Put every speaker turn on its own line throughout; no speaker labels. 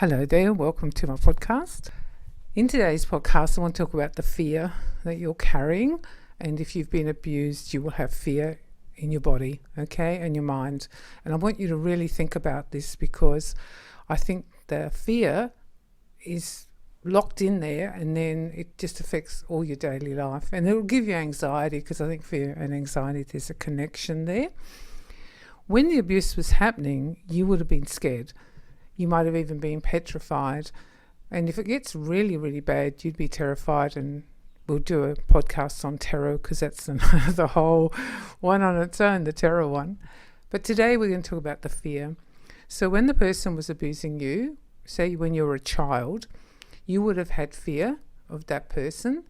Hello there, welcome to my podcast. In today's podcast, I want to talk about the fear that you're carrying, and if you've been abused, you will have fear in your body, okay, and your mind. And I want you to really think about this because I think the fear is locked in there and then it just affects all your daily life, and it will give you anxiety because I think fear and anxiety, there's a connection there. When the abuse was happening, you would have been scared. You might have even been petrified. And if it gets really, really bad, you'd be terrified. And we'll do a podcast on terror because that's the whole one on its own, the terror one. But today we're going to talk about the fear. So when the person was abusing you, say when you were a child, you would have had fear of that person.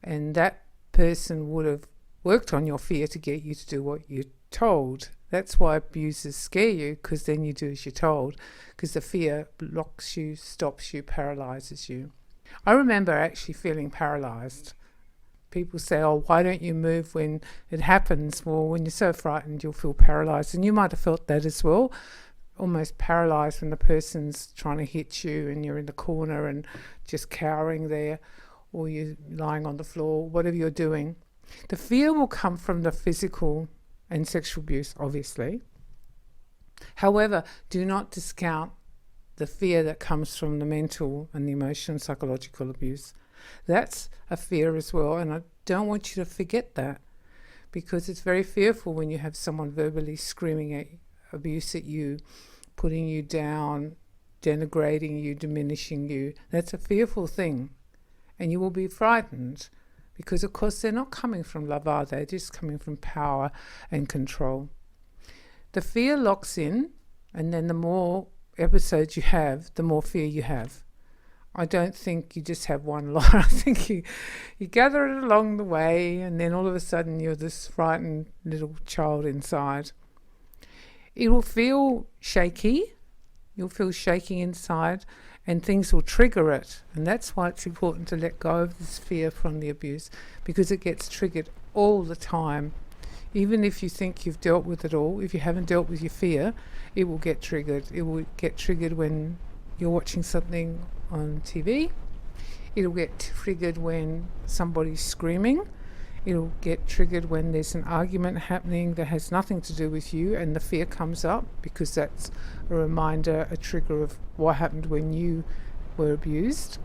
And that person would have worked on your fear to get you to do what you're told. That's why abusers scare you, because then you do as you're told, because the fear blocks you, stops you, paralyzes you. I remember actually feeling paralyzed. People say, oh, why don't you move when it happens? Well, when you're so frightened, you'll feel paralyzed. And you might have felt that as well, almost paralyzed when the person's trying to hit you and you're in the corner and just cowering there, or you're lying on the floor, whatever you're doing. The fear will come from the physical and sexual abuse, obviously. However, do not discount the fear that comes from the mental and the emotional and psychological abuse. That's a fear as well, and I don't want you to forget that, because it's very fearful when you have someone verbally screaming at abuse at you, putting you down, denigrating you, diminishing you. That's a fearful thing, and you will be frightened. Because, of course, they're not coming from love, are they? They're just coming from power and control. The fear locks in, and then the more episodes you have, the more fear you have. I don't think you just have one lot. I think you gather it along the way, and then all of a sudden you're this frightened little child inside. It will feel shaky. You'll feel shaking inside, and things will trigger it. And that's why it's important to let go of this fear from the abuse, because it gets triggered all the time. Even if you think you've dealt with it all, if you haven't dealt with your fear, it will get triggered. It will get triggered when you're watching something on TV. It'll get triggered when somebody's screaming. It'll get triggered when there's an argument happening that has nothing to do with you, and the fear comes up because that's a reminder, a trigger of what happened when you were abused.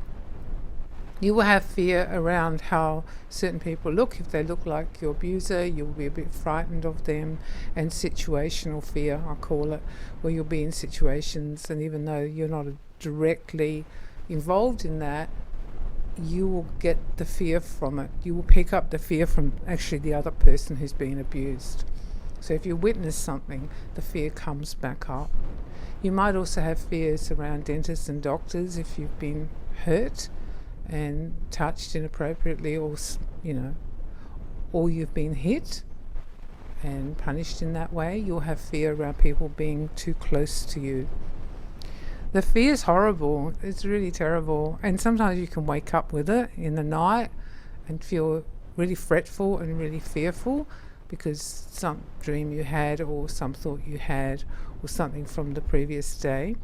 You will have fear around how certain people look. If they look like your abuser, you'll be a bit frightened of them. And situational fear, I call it, where you'll be in situations, and even though you're not directly involved in that, you will get the fear from it. You will pick up the fear from actually the other person who's been abused. So if you witness something, the fear comes back up. You might also have fears around dentists and doctors if you've been hurt and touched inappropriately, or or you've been hit and punished in that way. You'll have fear around people being too close to you. The fear is horrible. It's really terrible. And sometimes you can wake up with it in the night and feel really fretful and really fearful because some dream you had or some thought you had or something from the previous day.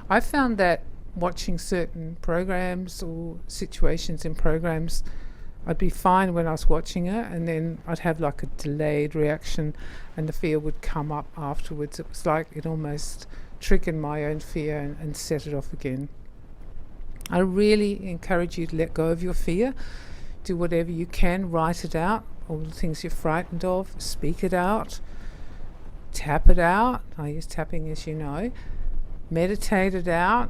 I found that watching certain programs or situations in programs, I'd be fine when I was watching it, and then I'd have like a delayed reaction and the fear would come up afterwards. It was like it almost triggered my own fear and set it off again. I really encourage you to let go of your fear. Do whatever you can, write it out, all the things you're frightened of, speak it out, tap it out. I use tapping, as you know. Meditate it out.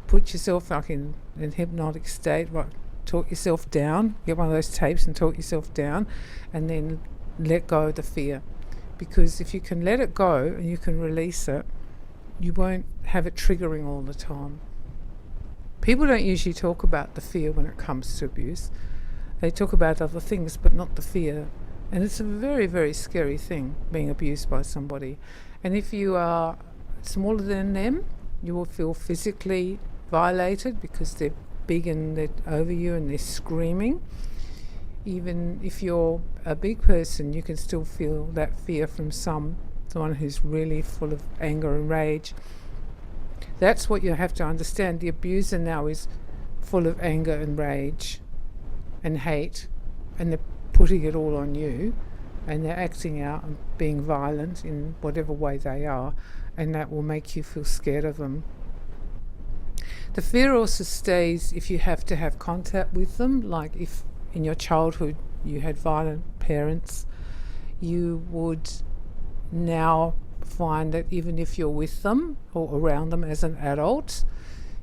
Put yourself like in hypnotic state, right? Talk yourself down. Get one of those tapes and talk yourself down, and then let go of the fear. Because if you can let it go and you can release it, you won't have it triggering all the time. People don't usually talk about the fear when it comes to abuse. They talk about other things, but not the fear. And it's a very, very scary thing, being abused by somebody. And if you are smaller than them, you will feel physically violated because they're big and they're over you and they're screaming. Even if you're a big person, you can still feel that fear from someone who's really full of anger and rage. That's what you have to understand. The abuser now is full of anger and rage and hate, and they're putting it all on you, and they're acting out and being violent in whatever way they are, and that will make you feel scared of them. The fear also stays if you have to have contact with them, like if in your childhood you had violent parents, you would now find that even if you're with them or around them as an adult,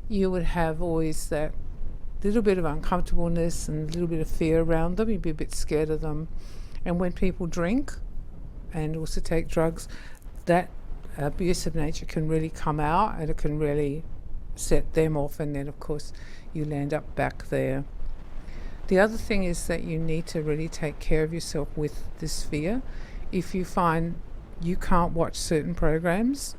you would have always that little bit of uncomfortableness and a little bit of fear around them. You'd be a bit scared of them. And when people drink and also take drugs, that abusive nature can really come out, and it can really set them off, and then of course you land up back there. The other thing is that you need to really take care of yourself with this fear. If you find you can't watch certain programs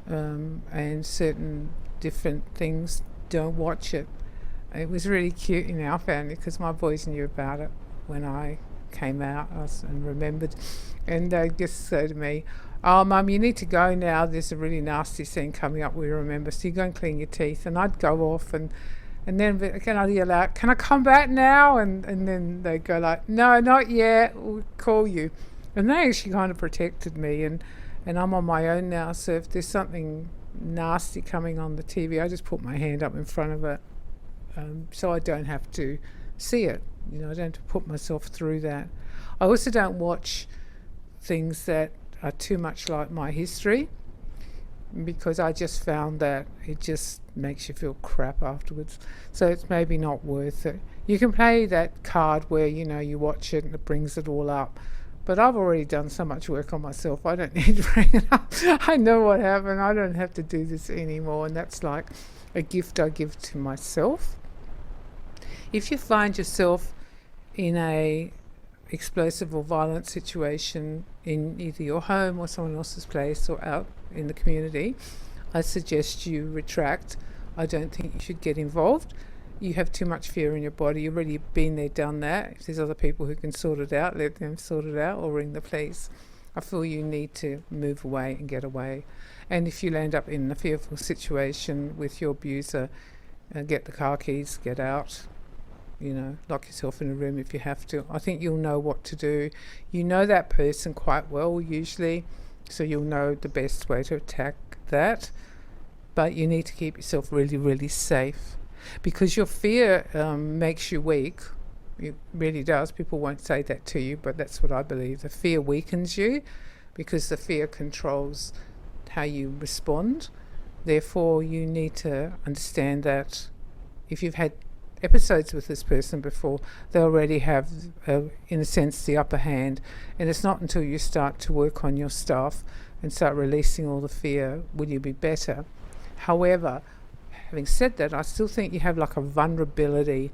and certain different things, don't watch it. It was really cute in our family because my boys knew about it when I came out and remembered, and they just said to me, "Oh, Mum, you need to go now. There's a really nasty scene coming up. We remember. So you go and clean your teeth." And I'd go off, and then I'd yell out, "Can I come back now?" And then they'd go like, "No, not yet. We'll call you." And they actually kind of protected me, and I'm on my own now. So if there's something nasty coming on the TV, I just put my hand up in front of it, so I don't have to see it. I don't have to put myself through that. I also don't watch things that are too much like my history, because I just found that it just makes you feel crap afterwards. So it's maybe not worth it. You can play that card where you watch it and it brings it all up, but I've already done so much work on myself, I don't need to bring it up. I know what happened. I don't have to do this anymore, and that's like a gift I give to myself. If you find yourself in a explosive or violent situation in either your home or someone else's place or out in the community, I suggest you retract. I don't think you should get involved. You have too much fear in your body. You've already been there, done that. If there's other people who can sort it out, let them sort it out, or ring the police. I feel you need to move away and get away. And if you land up in a fearful situation with your abuser, get the car keys, get out. Lock yourself in a room if you have to. I think you'll know what to do. You know that person quite well usually, so you'll know the best way to attack that. But you need to keep yourself really, really safe, because your fear makes you weak. It really does. People won't say that to you, but that's what I believe. The fear weakens you because the fear controls how you respond. Therefore, you need to understand that if you've had episodes with this person before, they already have, in a sense, the upper hand. And it's not until you start to work on your stuff and start releasing all the fear will you be better. However, having said that, I still think you have like a vulnerability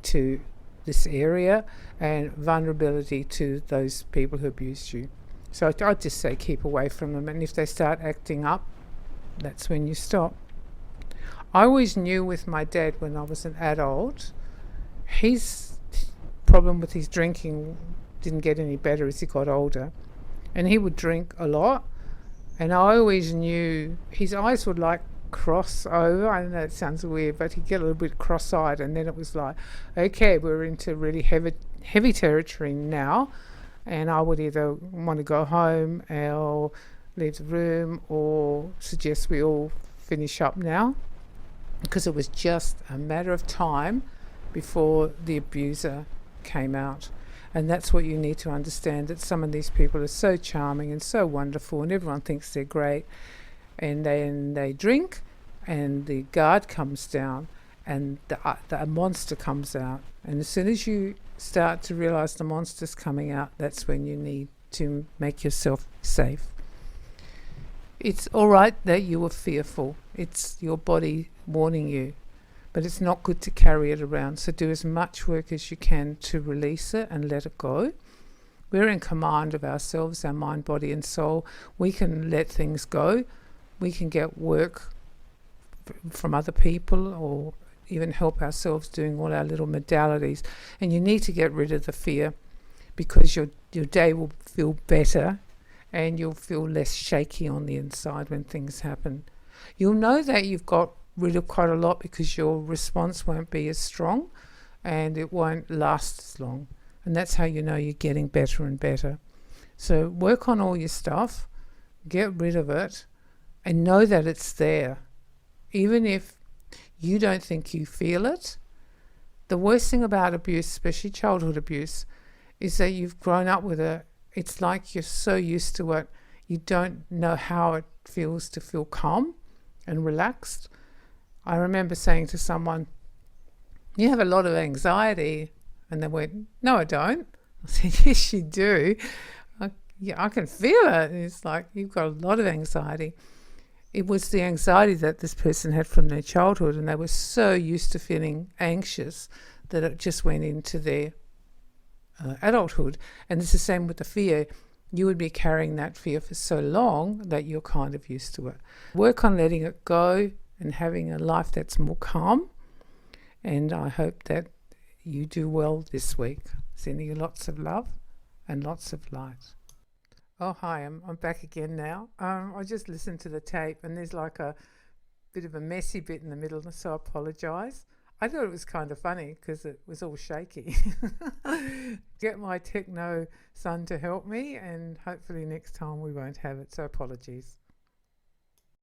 to this area and vulnerability to those people who abused you. So I'd just say keep away from them. And if they start acting up, that's when you stop. I always knew with my dad when I was an adult, his problem with his drinking didn't get any better as he got older. And he would drink a lot. And I always knew his eyes would like cross over. I know it sounds weird, but he'd get a little bit cross-eyed. And then it was like, okay, we're into really heavy territory now. And I would either want to go home or leave the room or suggest we all finish up now, because it was just a matter of time before the abuser came out. And that's what you need to understand, that some of these people are so charming and so wonderful and everyone thinks they're great, and then they drink and the guard comes down and the monster comes out. And as soon as you start to realize the monster's coming out, that's when you need to make yourself safe. It's all right that you were fearful. It's your body warning you, but it's not good to carry it around. So do as much work as you can to release it and let it go. We're in command of ourselves, our mind, body and soul. We can let things go. We can get work from other people or even help ourselves doing all our little modalities. And you need to get rid of the fear, because your day will feel better and you'll feel less shaky on the inside when things happen. You'll know that you've got rid of quite a lot because your response won't be as strong and it won't last as long. And that's how you know you're getting better and better. So work on all your stuff, get rid of it, and know that it's there. Even if you don't think you feel it, the worst thing about abuse, especially childhood abuse, is that you've grown up with it. It's like you're so used to it, you don't know how it feels to feel calm and relaxed. I remember saying to someone, "You have a lot of anxiety." And they went, "No, I don't." I said, "Yes, you do. I can feel it." And it's like, "You've got a lot of anxiety." It was the anxiety that this person had from their childhood, and they were so used to feeling anxious that it just went into their adulthood. And it's the same with the fear. You would be carrying that fear for so long that you're kind of used to it. Work on letting it go and having a life that's more calm. And I hope that you do well this week. Sending you lots of love and lots of light. Oh, hi, I'm back again now. I just listened to the tape and there's like a bit of a messy bit in the middle, so I apologise. I thought it was kind of funny because it was all shaky. Get my techno son to help me, and hopefully next time we won't have it, so apologies.